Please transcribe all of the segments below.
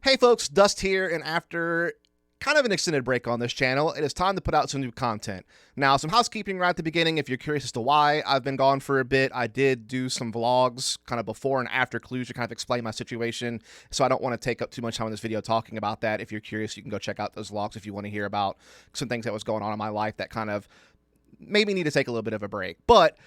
Hey folks, DusT here, and after kind of an extended break on this channel, it is time to put out some new content. Now, some housekeeping right at the beginning, if you're curious as to why I've been gone for a bit. I did do some vlogs kind of before and after clues to kind of explain my situation, so I don't want to take up too much time in this video talking about that. If you're curious, you can go check out those vlogs if you want to hear about some things that was going on in my life that kind of made me need to take a little bit of a break. But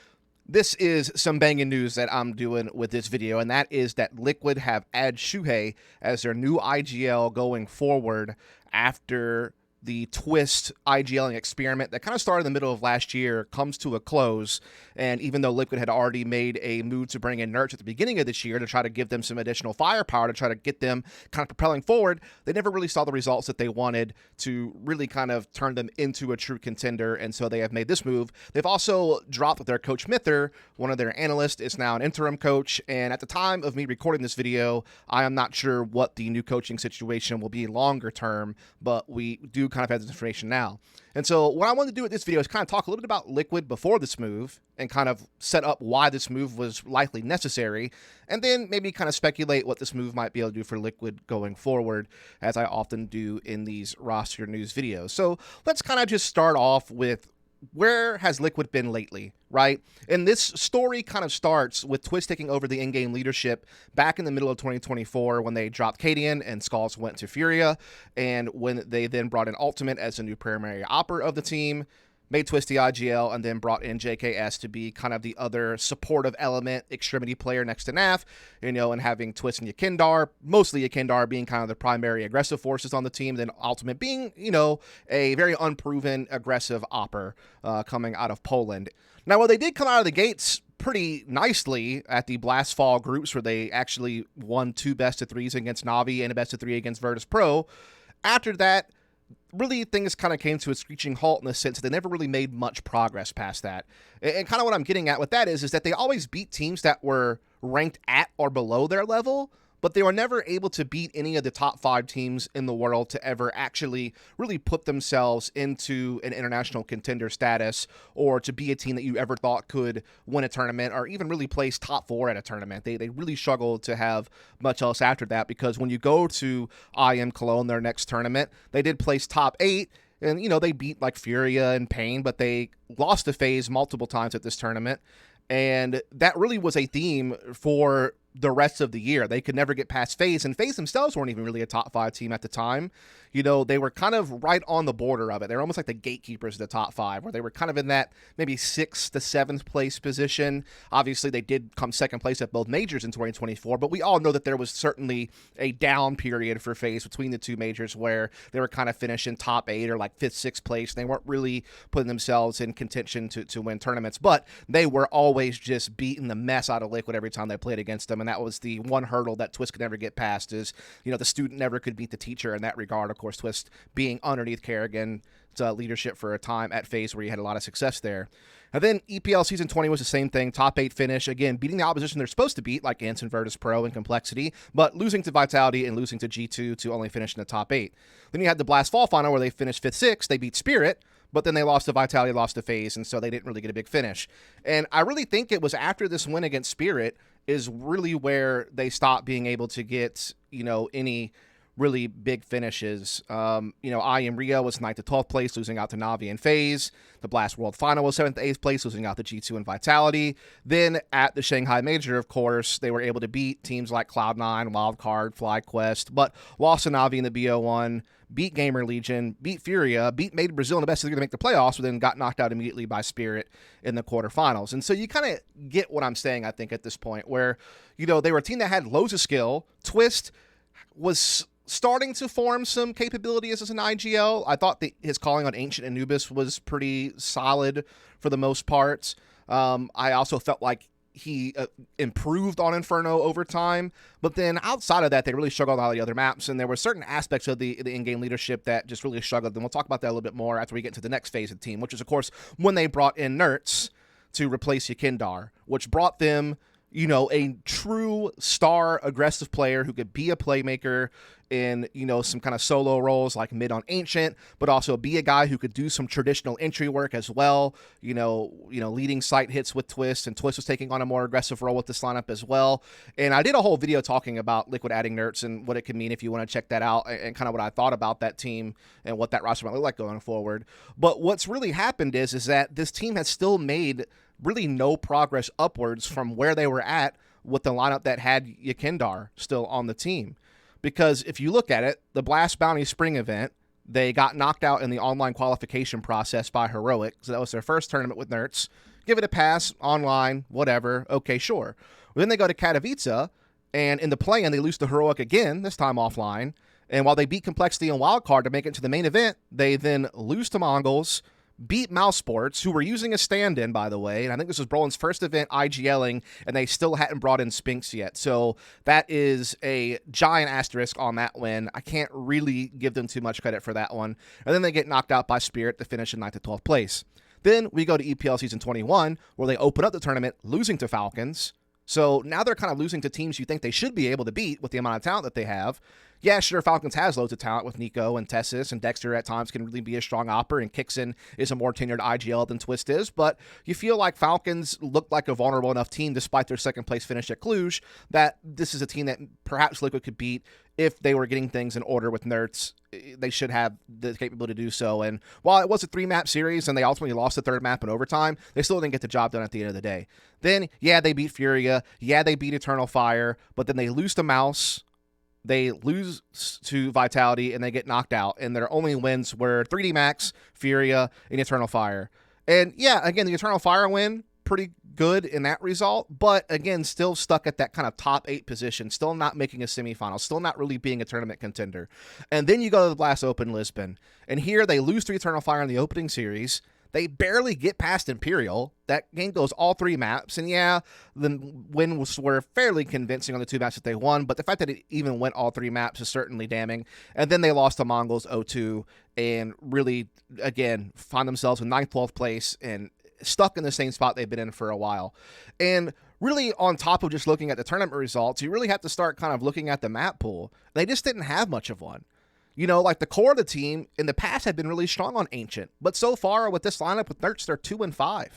this is some banging news that I'm doing with this video, and that is that Liquid have added siuhy as their new IGL going forward after the twist IGLing experiment that kind of started in the middle of last year comes to a close. And even though Liquid had already made a move to bring in Nerds at the beginning of this year to try to give them some additional firepower, to try to get them kind of propelling forward, they never really saw the results that they wanted to really kind of turn them into a true contender. And so they have made this move. They've also dropped their coach Mither, one of their analysts, is now an interim coach. And at the time of me recording this video, I am not sure what the new coaching situation will be longer term, but we do kind of have this information now. And so what I wanted to do with this video is kind of talk a little bit about Liquid before this move and kind of set up why this move was likely necessary, and then maybe kind of speculate what this move might be able to do for Liquid going forward, as I often do in these roster news videos. So let's kind of just start off with where has Liquid been lately, right? And this story kind of starts with Twist taking over the in-game leadership back in the middle of 2024 when they dropped Cadian and Skulls went to Furia, and when they then brought in Ultimate as a new primary opper of the team, made Twist the IGL, and then brought in JKS to be kind of the other supportive element, extremity player next to naf, you know, and having Twist and Yakindar, mostly Yakindar being kind of the primary aggressive forces on the team, then Ultimate being, you know, a very unproven aggressive opper coming out of Poland. Now, while they did come out of the gates pretty nicely at the Blast Fall groups, where they actually won 2 best-of-3s against Na'Vi and a best-of-3 against Virtus.pro, after that, really things kind of came to a screeching halt in the sense that they never really made much progress past that. And kind of what I'm getting at with that is that they always beat teams that were ranked at or below their level, but they were never able to beat any of the top 5 teams in the world to ever actually really put themselves into an international contender status, or to be a team that you ever thought could win a tournament or even really place top 4 at a tournament. They really struggled to have much else after that, because when you go to IM Cologne, their next tournament, they did place top 8. And, you know, they beat like Furia and Pain, but they lost to FaZe multiple times at this tournament. And that really was a theme for the rest of the year. They could never get past FaZe, and FaZe themselves weren't even really a top 5 team at the time. You know, they were kind of right on the border of it. They were almost like the gatekeepers of the top 5, where they were kind of in that maybe 6th to 7th place position. Obviously, they did come 2nd place at both majors in 2024, but we all know that there was certainly a down period for FaZe between the 2 majors where they were kind of finishing top 8 or like 5th, 6th place. They weren't really putting themselves in contention to win tournaments, but they were always just beating the mess out of Liquid every time they played against them. And that was the one hurdle that Twist could never get past, is, you know, the student never could beat the teacher in that regard. Of course, Twist being underneath Kerrigan's leadership for a time at FaZe, where he had a lot of success there. And then EPL Season 20 was the same thing. Top 8 finish. Again, beating the opposition they're supposed to beat, like Anson, Virtus.pro, and Complexity, but losing to Vitality and losing to G2 to only finish in the top 8. Then you had the Blast Fall Final, where they finished 5th, 6th. They beat Spirit, but then they lost to Vitality, lost to FaZe, and so they didn't really get a big finish. And I really think it was after this win against Spirit is really where they stopped being able to get, you know, any really big finishes. You know, IM Rio was 9th to 12th place, losing out to Na'Vi and FaZe. The Blast World Final was 7th to 8th place, losing out to G2 and Vitality. Then at the Shanghai Major, of course, they were able to beat teams like Cloud9, Wildcard, FlyQuest, but lost to Na'Vi in the BO1, beat Gamer Legion, beat Furia, beat Made Brazil in the best of 3 to make the playoffs, but then got knocked out immediately by Spirit in the quarterfinals. And so you kind of get what I'm saying, I think, at this point, where, you know, they were a team that had loads of skill. Twist was starting to form some capabilities as an IGL. I thought his calling on Ancient Anubis was pretty solid for the most part. I also felt like he improved on Inferno over time, but then outside of that, they really struggled on all the other maps, and there were certain aspects of the in-game leadership that just really struggled, and we'll talk about that a little bit more after we get to the next phase of the team, which is, of course, when they brought in Nerds to replace Yakindar, which brought them a true star aggressive player who could be a playmaker in, some kind of solo roles like mid on Ancient, but also be a guy who could do some traditional entry work as well, leading site hits with Twist, and Twist was taking on a more aggressive role with this lineup as well. And I did a whole video talking about Liquid adding Nerds and what it could mean if you want to check that out, and kind of what I thought about that team and what that roster might look like going forward. But what's really happened is that this team has still made really no progress upwards from where they were at with the lineup that had Yakindar still on the team. Because if you look at it, the Blast Bounty Spring event, they got knocked out in the online qualification process by Heroic. So that was their first tournament with Nerds. Give it a pass, online, whatever. Okay, sure. Well, then they go to Katowice, and in the play-in, they lose to Heroic again, this time offline. And while they beat Complexity and Wildcard to make it to the main event, they then lose to Mongols, beat Mouse Sports, who were using a stand-in, by the way, and I think this was Brolin's first event IGLing, and they still hadn't brought in Spinks yet. So that is a giant asterisk on that win. I can't really give them too much credit for that one. And then they get knocked out by Spirit to finish in 9th to 12th place. Then we go to EPL Season 21, where they open up the tournament losing to Falcons. So now they're kind of losing to teams you think they should be able to beat with the amount of talent that they have. Yeah, sure, Falcons has loads of talent with Nico and Tessis, and Dexter at times can really be a strong opper, and Kixon is a more tenured IGL than Twist is, but you feel like Falcons look like a vulnerable enough team despite their second place finish at Cluj that this is a team that perhaps Liquid could beat if they were getting things in order with Nerds. They should have the capability to do so, and while it was a 3-map series and they ultimately lost the third map in overtime, they still didn't get the job done at the end of the day. Then, yeah, they beat Furia, yeah, they beat Eternal Fire, but then they lose to Mouse, they lose to Vitality, and they get knocked out. And their only wins were 3D Max, Furia, and Eternal Fire. And yeah, again, the Eternal Fire win, pretty good in that result. But again, still stuck at that kind of top 8 position, still not making a semifinal, still not really being a tournament contender. And then you go to the Blast Open Lisbon. And here they lose to Eternal Fire in the opening series. They barely get past Imperial. That game goes all 3 maps. And yeah, the wins were fairly convincing on the 2 maps that they won, but the fact that it even went all 3 maps is certainly damning. And then they lost to Mongols 0-2 and really, again, find themselves in 9th, 12th place and stuck in the same spot they've been in for a while. And really, on top of just looking at the tournament results, you really have to start kind of looking at the map pool. They just didn't have much of one. Like the core of the team in the past had been really strong on Ancient, but so far with this lineup with Nerds, they're 2-5.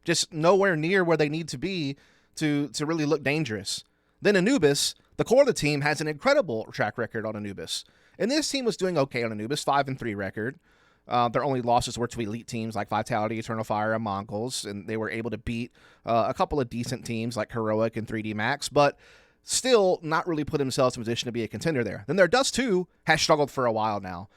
Just nowhere near where they need to be to really look dangerous. Then Anubis, the core of the team has an incredible track record on Anubis. And this team was doing okay on Anubis, 5-3 record. Their only losses were to elite teams like Vitality, Eternal Fire, and Mongols, and they were able to beat a couple of decent teams like Heroic and 3D Max, but still not really put themselves in a position to be a contender there. Then their DusT 2 has struggled for a while now.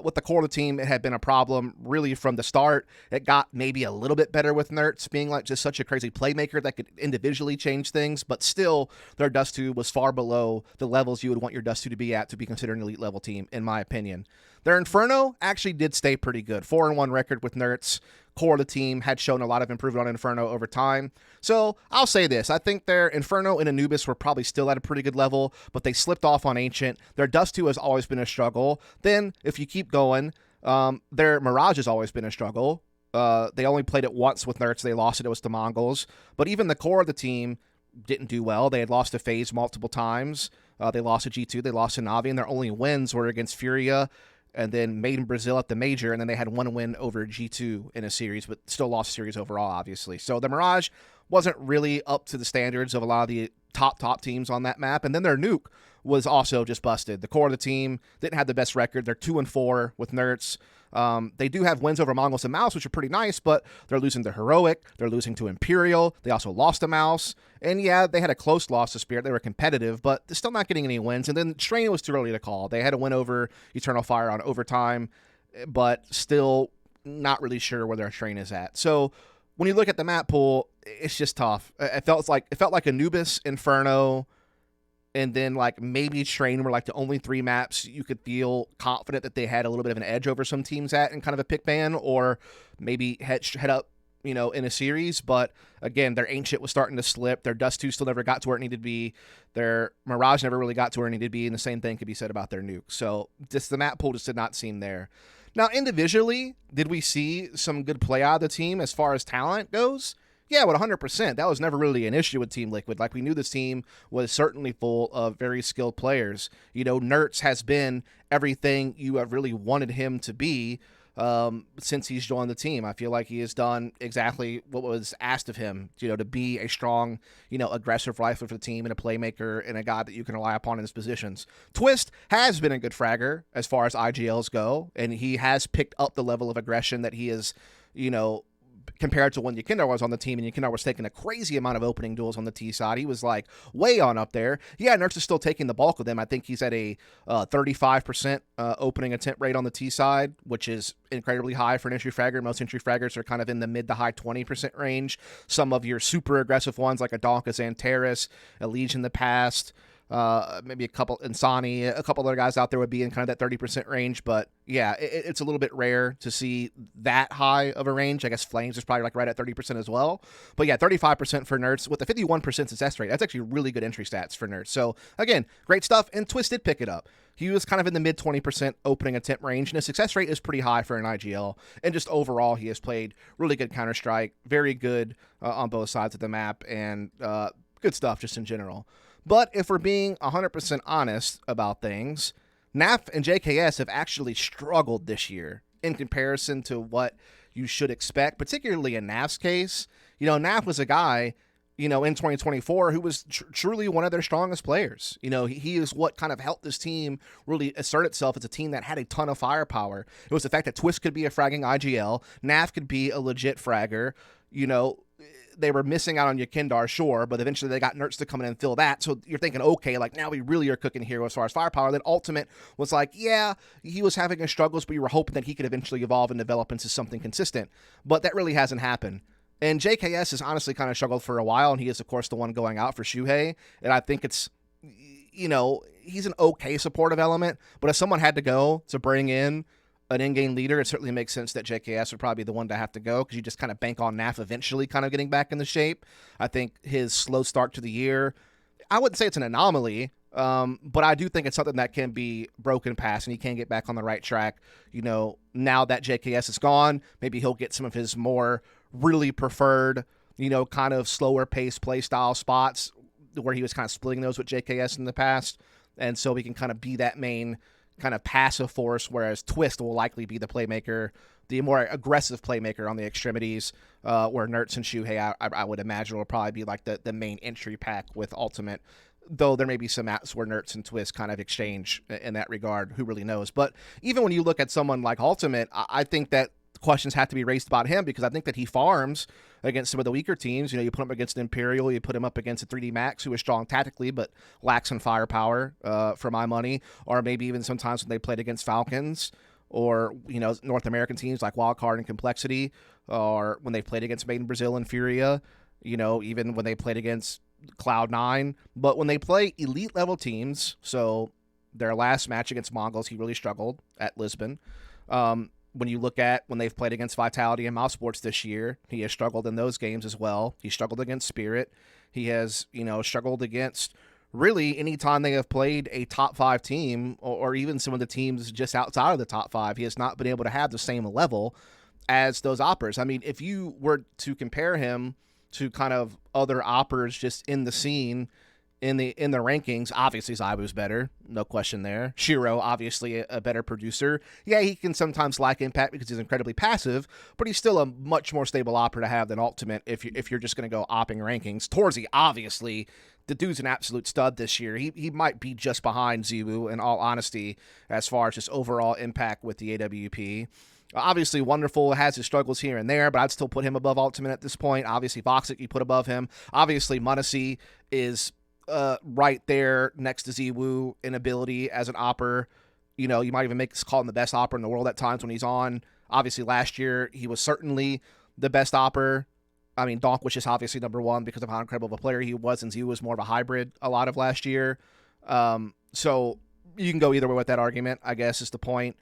With the core of the team, it had been a problem really from the start. It got maybe a little bit better with Nerds being like just such a crazy playmaker that could individually change things, but still their DusT 2 was far below the levels you would want your DusT 2 to be at to be considered an elite level team, in my opinion. Their Inferno actually did stay pretty good. 4-1 record with Nerds. Core of the team had shown a lot of improvement on Inferno over time. So I'll say this. I think their Inferno and Anubis were probably still at a pretty good level, but they slipped off on Ancient. Their DusT 2 has always been a struggle. Then, if you keep going, their Mirage has always been a struggle. They only played it once with Nerds. They lost it. It was to Mongols. But even the core of the team didn't do well. They had lost to FaZe multiple times. They lost to G2. They lost to Navi, and their only wins were against Furia and then Made in Brazil at the Major, and then they had one win over G2 in a series, but still lost the series overall, obviously. So the Mirage wasn't really up to the standards of a lot of the top teams on that map, and then their Nuke was also just busted. The core of the team didn't have the best record. They're 2-4 with Nerds. They do have wins over Mongols and Mouse, which are pretty nice, but they're losing to Heroic. They're losing to Imperial. They also lost to Mouse. And yeah, they had a close loss to Spirit. They were competitive, but they're still not getting any wins. And then Strain was too early to call. They had a win over Eternal Fire on overtime, but still not really sure where their Strain is at. So when you look at the map pool, it's just tough. It felt like Anubis, Inferno, and then like maybe Train were like the only 3 maps you could feel confident that they had a little bit of an edge over some teams at in kind of a pick ban, or maybe head up, in a series. But again, their Ancient was starting to slip. Their DusT 2 still never got to where it needed to be. Their Mirage never really got to where it needed to be, and the same thing could be said about their Nuke. So just the map pool just did not seem there. Now, individually, did we see some good play out of the team as far as talent goes? Yeah, 100%. That was never really an issue with Team Liquid. Like, we knew this team was certainly full of very skilled players. You know, Nertz has been everything you have really wanted him to be since he's joined the team. I feel like he has done exactly what was asked of him, you know, to be a strong, you know, aggressive rifler for the team and a playmaker and a guy that you can rely upon in his positions. Twist has been a good fragger as far as IGLs go, and he has picked up the level of aggression that he is, you know, compared to when Yekindar was on the team, and Yekindar was taking a crazy amount of opening duels on the T side. He was like way on up there. Yeah, Nertz is still taking the bulk of them. I think he's at a 35% opening attempt rate on the T side, which is incredibly high for an entry fragger. Most entry fraggers are kind of in the mid to high 20% range. Some of your super aggressive ones like a Donka Xantares, a Legion in the past, maybe a couple Insani, a couple other guys out there would be in kind of that 30% range. But yeah, it's a little bit rare to see that high of a range. I guess Flames is probably like right at 30% as well. But yeah, 35% for Nertz with a 51% success rate. That's actually really good entry stats for Nertz. So again, great stuff. And Twist did pick it up. He was kind of in the mid 20% opening attempt range, and his success rate is pretty high for an IGL. And just overall, he has played really good Counter-Strike, very good on both sides of the map, and good stuff just in general. But if we're being 100% honest about things, naf and JKS have actually struggled this year in comparison to what you should expect, particularly in naf's case. You know, naf was a guy, you know, in 2024 who was truly one of their strongest players. You know, he is what kind of helped this team really assert itself as a team that had a ton of firepower. It was the fact that Twist could be a fragging IGL, naf could be a legit fragger. You know, they were missing out on Yekindar, sure, but eventually they got Nertz to come in and fill that. So you're thinking, okay, like now we really are cooking here as far as firepower. Then Ultimate was like, yeah, he was having his struggles, but you were hoping that he could eventually evolve and develop into something consistent. But that really hasn't happened. And JKS has honestly kind of struggled for a while, and he is, of course, the one going out for siuhy. And I think it's, you know, he's an okay supportive element, but if someone had to go to bring in an in-game leader, it certainly makes sense that JKS would probably be the one to have to go, because you just kind of bank on naf eventually kind of getting back into shape. I think his slow start to the year, I wouldn't say it's an anomaly, but I do think it's something that can be broken past, and he can get back on the right track. You know, now that JKS is gone, maybe he'll get some of his more really preferred, you know, kind of slower pace play style spots where he was kind of splitting those with JKS in the past, and so he can kind of be that main kind of passive force, whereas Twist will likely be the playmaker, the more aggressive playmaker on the extremities, where Nertz and siuhy, I would imagine, will probably be like the main entry pack with Ultimate, though there may be some maps where Nertz and Twist kind of exchange in that regard. Who really knows? But even when you look at someone like Ultimate, I think that questions have to be raised about him, because I think that he farms against some of the weaker teams. You know, you put him against an Imperial, you put him up against a 3D Max, who is strong tactically but lacks in firepower, for my money, or maybe even sometimes when they played against Falcons, or, you know, North American teams like Wildcard and Complexity, or when they played against Made in Brazil and Furia, you know, even when they played against Cloud9. But when they play elite level teams, so their last match against Mongols, he really struggled at Lisbon. When you look at when they've played against Vitality and Mousesports this year, he has struggled in those games as well. He struggled against Spirit. He has, you know, struggled against really any time they have played a top 5 team, or even some of the teams just outside of the top 5. He has not been able to have the same level as those oppers. I mean, if you were to compare him to kind of other oppers just in the scene, in the rankings, obviously Zywoo's better, no question there. Shiro, obviously a better producer. Yeah, he can sometimes lack impact because he's incredibly passive, but he's still a much more stable opper to have than Ultimate if you're just going to go opping rankings. Torzy, obviously, the dude's an absolute stud this year. He might be just behind Zywoo, in all honesty, as far as just overall impact with the AWP. Obviously, Wonderful has his struggles here and there, but I'd still put him above Ultimate at this point. Obviously, Voxic you put above him. Obviously, Munacy is right there next to Zywoo in ability as an opper. You know, you might even call him the best opper in the world at times when he's on. Obviously, last year, he was certainly the best opper. I mean, Donk was just obviously number one because of how incredible of a player he was, and Zywoo was more of a hybrid a lot of last year. So you can go either way with that argument, I guess, is the point.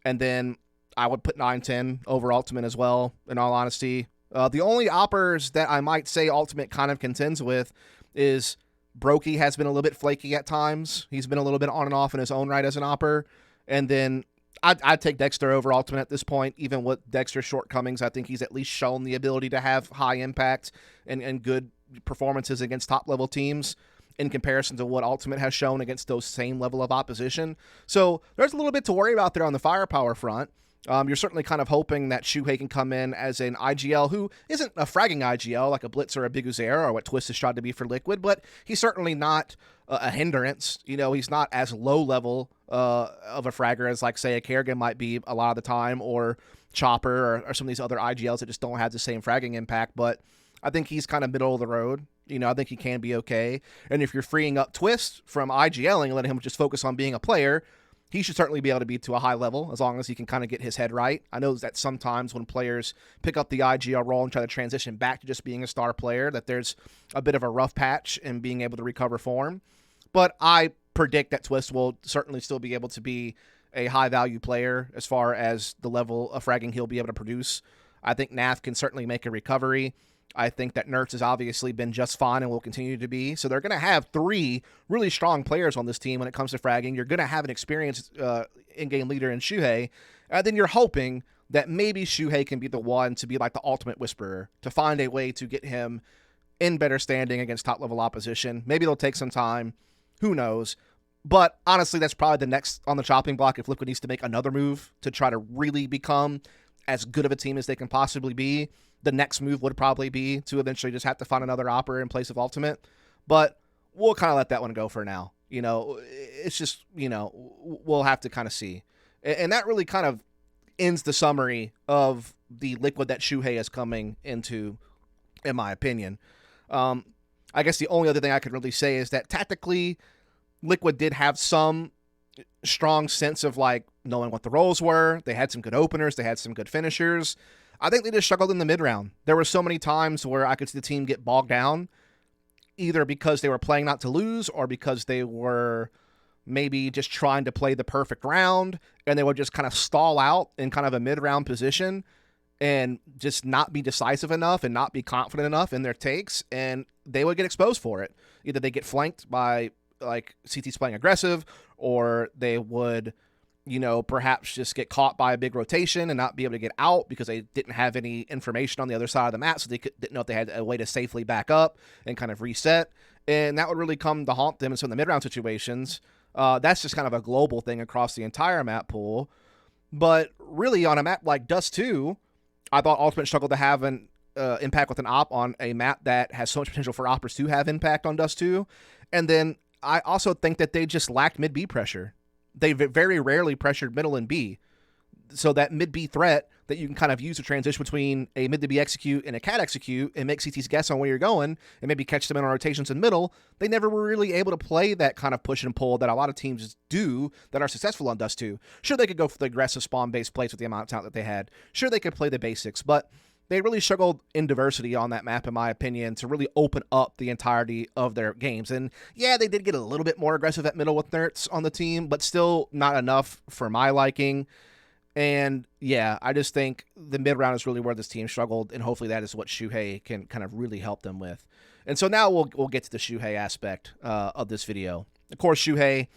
And then I would put 9-10 over Ultimate as well, in all honesty. The only oppers that I might say Ultimate kind of contends with is Brokey has been a little bit flaky at times. He's been a little bit on and off in his own right as an opper. And then I'd take Dexter over Ultimate at this point. Even with Dexter's shortcomings, I think he's at least shown the ability to have high impact and good performances against top-level teams in comparison to what Ultimate has shown against those same level of opposition. So there's a little bit to worry about there on the firepower front. You're certainly kind of hoping that siuhy can come in as an IGL who isn't a fragging IGL like a Blitz or a Big Uzair or what Twist has tried to be for Liquid, but he's certainly not a hindrance. You know, he's not as low level of a fragger as, like, say, a Kerrigan might be a lot of the time, or Chopper, or some of these other IGLs that just don't have the same fragging impact. But I think he's kind of middle of the road. You know, I think he can be okay. And if you're freeing up Twist from IGLing and letting him just focus on being a player, he should certainly be able to be to a high level as long as he can kind of get his head right. I know that sometimes when players pick up the IGL role and try to transition back to just being a star player, that there's a bit of a rough patch in being able to recover form. But I predict that Twist will certainly still be able to be a high-value player as far as the level of fragging he'll be able to produce. I think Naf can certainly make a recovery. I think that Nertz has obviously been just fine and will continue to be. So they're going to have 3 really strong players on this team when it comes to fragging. You're going to have an experienced in-game leader in siuhy. And then you're hoping that maybe siuhy can be the one to be like the ultimate whisperer, to find a way to get him in better standing against top-level opposition. Maybe it'll take some time. Who knows? But honestly, that's probably the next on the chopping block if Liquid needs to make another move to try to really become as good of a team as they can possibly be. The next move would probably be to eventually just have to find another operator in place of Ultimate. But we'll kind of let that one go for now. You know, it's just, you know, we'll have to kind of see. And that really kind of ends the summary of the Liquid that siuhy is coming into, in my opinion. I guess the only other thing I could really say is that tactically, Liquid did have some strong sense of, like, knowing what the roles were. They had some good openers. They had some good finishers. I think they just struggled in the mid-round. There were so many times where I could see the team get bogged down, either because they were playing not to lose or because they were maybe just trying to play the perfect round, and they would just kind of stall out in kind of a mid-round position and just not be decisive enough and not be confident enough in their takes, and they would get exposed for it. Either they get flanked by, like, CT's playing aggressive, or they would, you know, perhaps just get caught by a big rotation and not be able to get out because they didn't have any information on the other side of the map, so they didn't know if they had a way to safely back up and kind of reset. And that would really come to haunt them in some of the mid-round situations. That's just kind of a global thing across the entire map pool. But really, on a map like DusT 2, I thought Ultimate struggled to have an impact with an op on a map that has so much potential for oppers to have impact on DusT 2. And then I also think that they just lacked mid-B pressure. They very rarely pressured middle and B. So that mid-B threat that you can kind of use to transition between a mid-to-B execute and a cat execute and make CTs guess on where you're going and maybe catch them in rotations in middle, they never were really able to play that kind of push and pull that a lot of teams do that are successful on DusT 2. Sure, they could go for the aggressive spawn-based plays with the amount of talent that they had. Sure, they could play the basics, but they really struggled in diversity on that map, in my opinion, to really open up the entirety of their games. And yeah, they did get a little bit more aggressive at middle with Nertz on the team, but still not enough for my liking. And yeah, I just think the mid-round is really where this team struggled, and hopefully that is what siuhy can kind of really help them with. And so now we'll get to the siuhy aspect of this video. Of course, siuhy,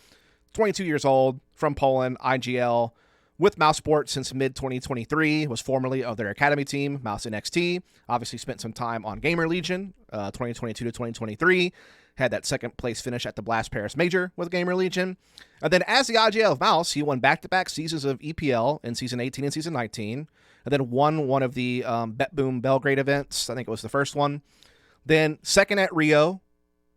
22 years old, from Poland, IGL, with Mousesports since mid-2023, was formerly of their academy team, Mouse NXT. Obviously spent some time on Gamer Legion, 2022 to 2023. Had that second-place finish at the Blast Paris Major with Gamer Legion. And then as the IGL of Mouse, he won back-to-back seasons of EPL in Season 18 and Season 19. And then won one of the Bet Boom Belgrade events. I think it was the first one. Then second at Rio.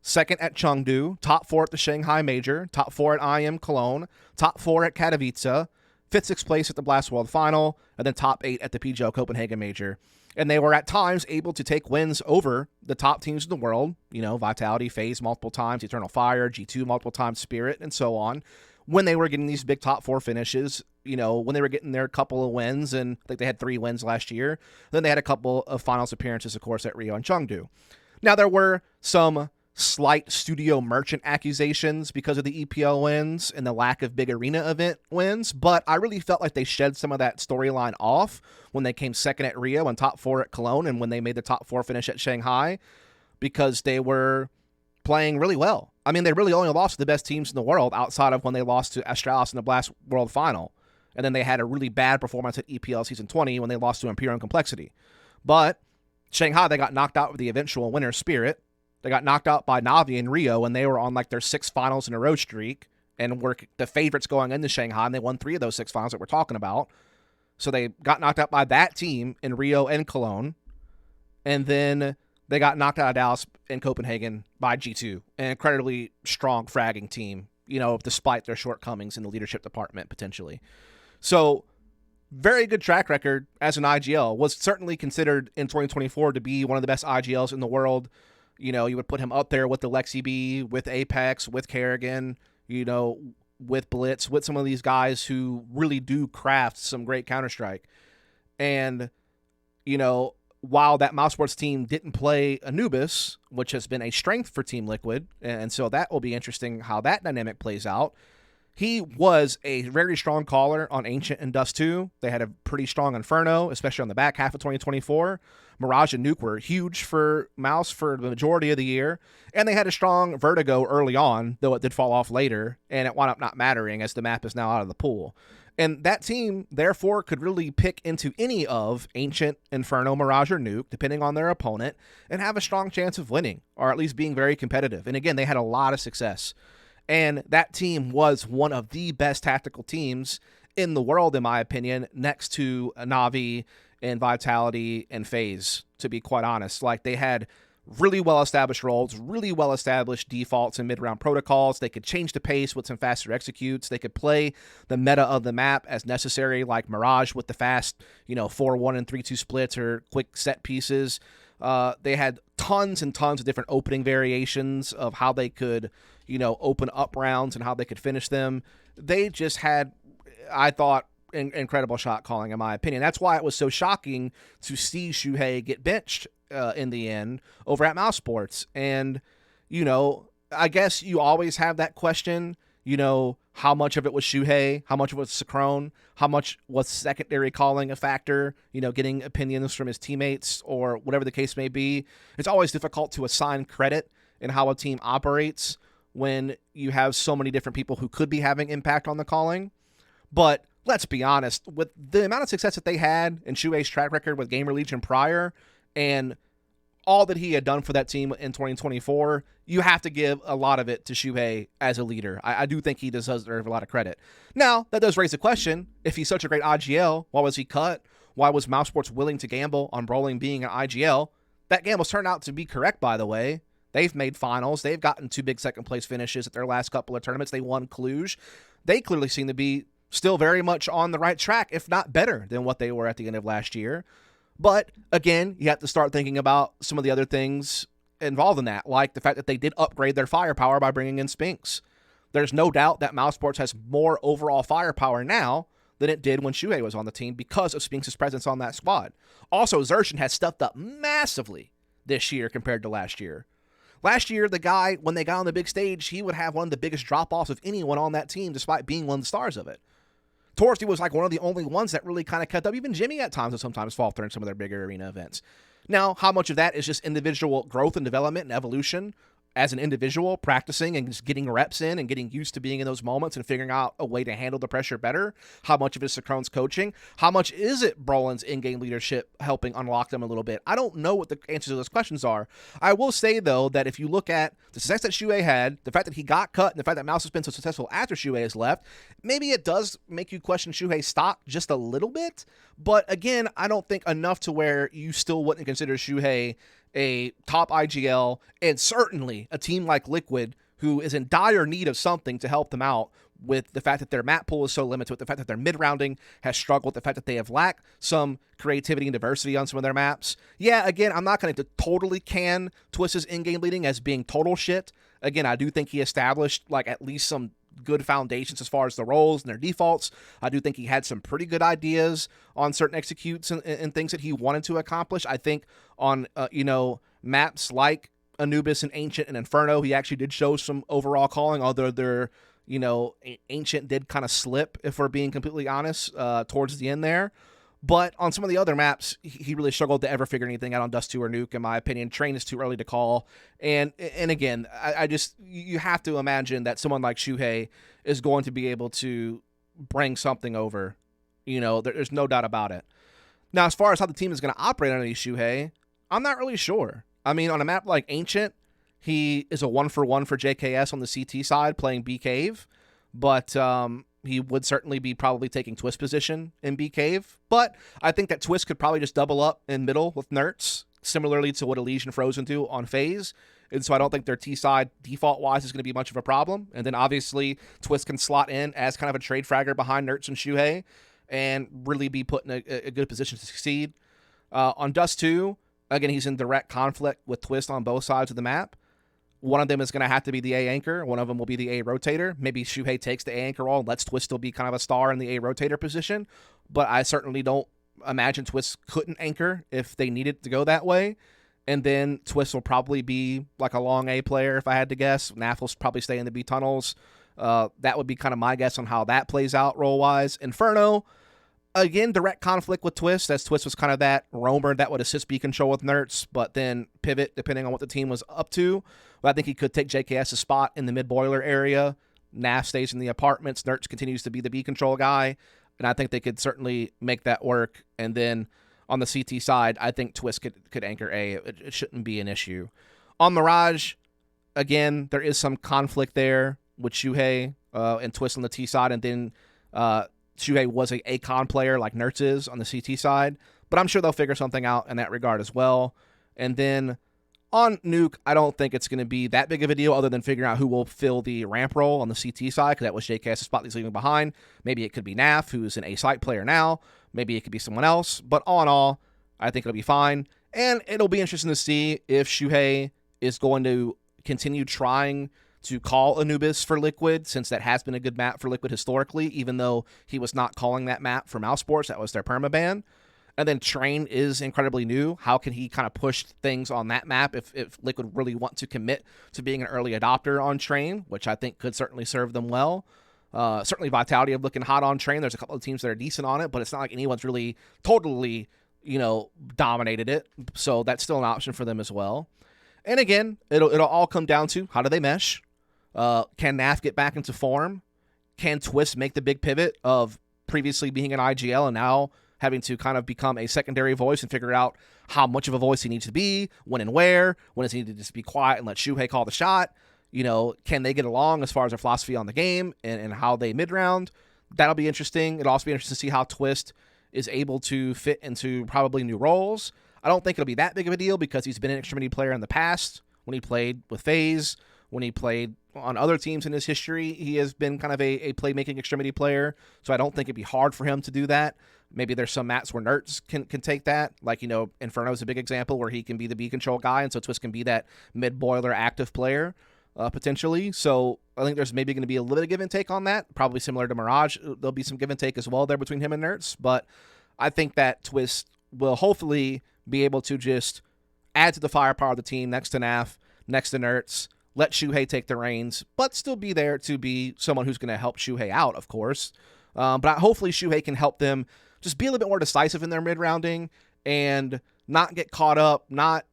Second at Chengdu. Top 4 at the Shanghai Major. Top 4 at IM Cologne. Top 4 at Katowice. 5th, 6th place at the Blast World Final, and then top 8 at the PGL Copenhagen Major. And they were at times able to take wins over the top teams in the world, you know, Vitality, FaZe multiple times, Eternal Fire, G2 multiple times, Spirit, and so on, when they were getting these big top 4 finishes, you know, when they were getting their couple of wins, and I think they had 3 wins last year. Then they had a couple of finals appearances, of course, at Rio and Chengdu. Now, there were some slight studio merchant accusations because of the EPL wins and the lack of big arena event wins, but I really felt like they shed some of that storyline off when they came second at Rio and top 4 at Cologne, and when they made the top 4 finish at Shanghai, because they were playing really well. I mean, they really only lost to the best teams in the world outside of when they lost to Astralis in the Blast World Final. And then they had a really bad performance at EPL Season 20 when they lost to Imperial Complexity. But Shanghai, they got knocked out with the eventual winner Spirit. They got knocked out by Navi in Rio, and they were on like their 6 finals in a row streak and were the favorites going into Shanghai, and they won 3 of those 6 finals that we're talking about. So they got knocked out by that team in Rio and Cologne. And then they got knocked out of Dallas and Copenhagen by G2, an incredibly strong fragging team, despite their shortcomings in the leadership department potentially. So very good track record as an IGL. Was certainly considered in 2024 to be one of the best IGLs in the world. You would put him up there with the Lexi B, with Apex, with Kerrigan, with Blitz, with some of these guys who really do craft some great Counter-Strike. And, while that Mousesports team didn't play Anubis, which has been a strength for Team Liquid, and so that will be interesting how that dynamic plays out, he was a very strong caller on Ancient and DusT 2. They had a pretty strong Inferno, especially on the back half of 2024. Mirage and Nuke were huge for Mouse for the majority of the year, and they had a strong Vertigo early on, though it did fall off later, and it wound up not mattering as the map is now out of the pool. And that team, therefore, could really pick into any of Ancient, Inferno, Mirage, or Nuke, depending on their opponent, and have a strong chance of winning, or at least being very competitive. And again, they had a lot of success. And that team was one of the best tactical teams in the world, in my opinion, next to Navi and Vitality and FaZe, to be quite honest. Like, they had really well-established roles, really well-established defaults and mid-round protocols. They could change the pace with some faster executes. They could play the meta of the map as necessary, like Mirage with the fast, 4-1 and 3-2 splits or quick set pieces. They had tons and tons of different opening variations of how they could, open up rounds and how they could finish them. They just had, I thought, incredible shot calling, in my opinion. That's why it was so shocking to see siuhy get benched in the end over at Mousesports. And, I guess you always have that question, how much of it was siuhy, how much of it was Sacrone, how much was secondary calling a factor, getting opinions from his teammates or whatever the case may be. It's always difficult to assign credit in how a team operates when you have so many different people who could be having impact on the calling. But let's be honest, with the amount of success that they had in siuhy's track record with Gamer Legion prior and all that he had done for that team in 2024, you have to give a lot of it to siuhy as a leader. I do think he deserves a lot of credit. Now, that does raise the question, if he's such a great IGL, why was he cut? Why was Mousesports willing to gamble on Brolin being an IGL? That gamble's turned out to be correct, by the way. They've made finals. They've gotten 2 big second-place finishes at their last couple of tournaments. They won Cluj. They clearly seem to be still very much on the right track, if not better than what they were at the end of last year. But, again, you have to start thinking about some of the other things involved in that, like the fact that they did upgrade their firepower by bringing in Spinks. There's no doubt that Mousesports has more overall firepower now than it did when siuhy was on the team because of Spinks' presence on that squad. Also, Xerxin has stepped up massively this year compared to last year. Last year, the guy, when they got on the big stage, he would have one of the biggest drop-offs of anyone on that team, despite being one of the stars of it. Torsty was like one of the only ones that really kind of kept up. Even Jimmy at times would sometimes falter in some of their bigger arena events. Now, how much of that is just individual growth and development and evolution as an individual, practicing and just getting reps in and getting used to being in those moments and figuring out a way to handle the pressure better? How much of it is Sacrone's coaching? How much is it Brolin's in-game leadership helping unlock them a little bit? I don't know what the answers to those questions are. I will say, though, that if you look at the success that siuhy had, the fact that he got cut, and the fact that Mouse has been so successful after siuhy has left, maybe it does make you question siuhy's stock just a little bit. But again, I don't think enough to where you still wouldn't consider siuhy a top IGL, and certainly a team like Liquid, who is in dire need of something to help them out with the fact that their map pool is so limited, with the fact that their mid-rounding has struggled, the fact that they have lacked some creativity and diversity on some of their maps. Yeah, again, I'm not going to totally can Twist's in-game leading as being total shit. Again, I do think he established like at least some good foundations as far as the roles and their defaults. I do think he had some pretty good ideas on certain executes and things that he wanted to accomplish. I think on, maps like Anubis and Ancient and Inferno, he actually did show some overall calling, although their, Ancient did kind of slip, if we're being completely honest, towards the end there. But on some of the other maps, he really struggled to ever figure anything out on DusT 2 or Nuke, in my opinion. Train is too early to call. And again, I just, you have to imagine that someone like siuhy is going to be able to bring something over There's no doubt about it. Now, as far as how the team is going to operate under siuhy, I'm not really sure. I mean, on a map like Ancient, he is a 1-for-1 for JKS on the CT side playing B Cave, but he would certainly be probably taking Twist position in B Cave. But I think that Twist could probably just double up in middle with Nerts, similarly to what Elysian Frozen do on FaZe. And so I don't think their T side default-wise is going to be much of a problem. And then obviously Twist can slot in as kind of a trade fragger behind Nerts and siuhy and really be put in a good position to succeed. On DusT 2, again, he's in direct conflict with Twist on both sides of the map. One of them is going to have to be the A anchor. One of them will be the A rotator. Maybe siuhy takes the A anchor role and lets Twist still be kind of a star in the A rotator position. But I certainly don't imagine Twist couldn't anchor if they needed to go that way. And then Twist will probably be like a long A player, if I had to guess. naf will probably stay in the B tunnels. That would be kind of my guess on how that plays out role-wise. Inferno, again, direct conflict with Twist, as Twist was kind of that roamer that would assist B control with Nerts, but then pivot depending on what the team was up to. But I think he could take JKS's spot in the mid-boiler area. naf stays in the apartments. Nerts continues to be the B control guy, and I think they could certainly make that work. And then on the CT side, I think Twist could anchor A. It shouldn't be an issue. On Mirage, again, there is some conflict there with siuhy and Twist on the T side, and then siuhy was a con player like Nerts is on the CT side, but I'm sure they'll figure something out in that regard as well. And then on Nuke, I don't think it's going to be that big of a deal other than figuring out who will fill the ramp role on the CT side, because that was JKS's spot he's leaving behind. Maybe it could be naf, who's an A-site player now. Maybe it could be someone else. But all in all, I think it'll be fine. And it'll be interesting to see if siuhy is going to continue trying to call Anubis for Liquid, since that has been a good map for Liquid historically, even though he was not calling that map for Mousesports. That was their permaban. And then Train is incredibly new. How can he kind of push things on that map if Liquid really want to commit to being an early adopter on Train, which I think could certainly serve them well. Certainly Vitality are looking hot on Train. There's a couple of teams that are decent on it, but it's not like anyone's really totally, dominated it. So that's still an option for them as well. And again, it'll all come down to how do they mesh? Can naf get back into form? Can Twist make the big pivot of previously being an IGL and now having to kind of become a secondary voice and figure out how much of a voice he needs to be, when and where, when does he need to just be quiet and let siuhy call the shot? Can they get along as far as their philosophy on the game and how they mid-round? That'll be interesting. It'll also be interesting to see how Twist is able to fit into probably new roles. I don't think it'll be that big of a deal because he's been an extremity player in the past. When he played with FaZe, when he played on other teams in his history, he has been kind of a playmaking extremity player. So I don't think it'd be hard for him to do that. Maybe there's some maps where Nerts can take that. Like, Inferno is a big example where he can be the B control guy, and so Twist can be that mid-boiler active player. Potentially. So I think there's maybe going to be a little bit of give and take on that. Probably similar to Mirage. There'll be some give and take as well there between him and Nerts. But I think that Twist will hopefully be able to just add to the firepower of the team next to naf, next to Nerts, let siuhy take the reins, but still be there to be someone who's going to help siuhy out, of course. But hopefully siuhy can help them just be a little bit more decisive in their mid-rounding and not get caught up, not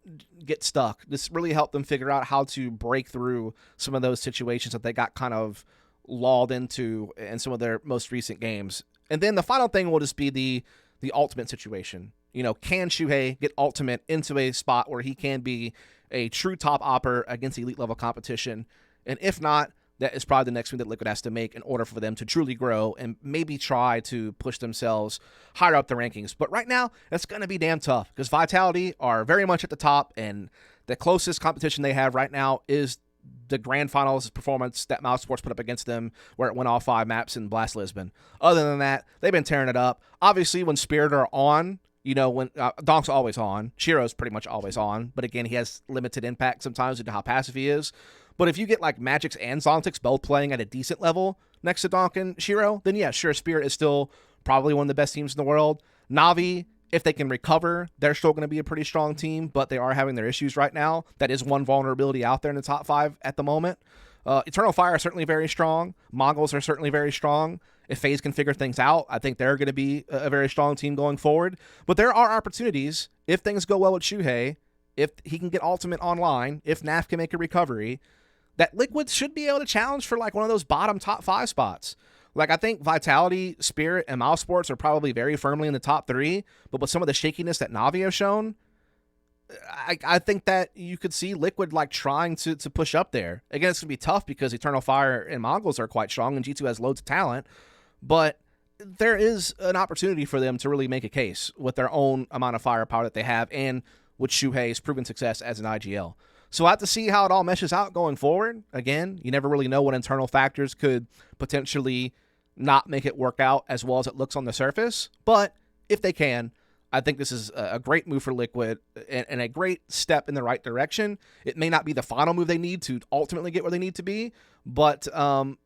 get stuck. This really helped them figure out how to break through some of those situations that they got kind of lulled into in some of their most recent games. And then the final thing will just be the ultimate situation. Can siuhy get ultimate into a spot where he can be a true top opper against elite level competition? And if not, that is probably the next move that Liquid has to make in order for them to truly grow and maybe try to push themselves higher up the rankings. But right now, it's going to be damn tough because Vitality are very much at the top, and the closest competition they have right now is the grand finals performance that Mousesports put up against them, where it went all 5 maps in Blast Lisbon. Other than that, they've been tearing it up. Obviously, when Spirit are on, when Donk's always on, Shiro's pretty much always on, but again, he has limited impact sometimes due to how passive he is. But if you get like Magix and Zontics both playing at a decent level next to Donk and Shiro, then yeah, sure, Spirit is still probably one of the best teams in the world. Na'Vi, if they can recover, they're still going to be a pretty strong team, but they are having their issues right now. That is one vulnerability out there in the top 5 at the moment. Eternal Fire are certainly very strong. Mongols are certainly very strong. If FaZe can figure things out, I think they're going to be a very strong team going forward. But there are opportunities, if things go well with siuhy, if he can get ultimate online, if naf can make a recovery, that Liquid should be able to challenge for like one of those bottom top 5 spots. Like, I think Vitality, Spirit, and Mousesports are probably very firmly in the top 3, but with some of the shakiness that Navi have shown, I think that you could see Liquid like trying to push up there. Again, it's going to be tough because Eternal Fire and Mongols are quite strong, and G2 has loads of talent, but there is an opportunity for them to really make a case with their own amount of firepower that they have, and with siuhy's proven success as an IGL. So I have to see how it all meshes out going forward. Again, you never really know what internal factors could potentially not make it work out as well as it looks on the surface. But if they can, I think this is a great move for Liquid and a great step in the right direction. It may not be the final move they need to ultimately get where they need to be, but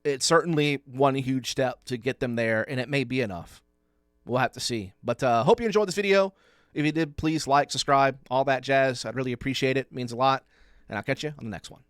it's certainly one huge step to get them there, and it may be enough. We'll have to see. But hope you enjoyed this video. If you did, please like, subscribe, all that jazz. I'd really appreciate it. It means a lot. And I'll catch you on the next one.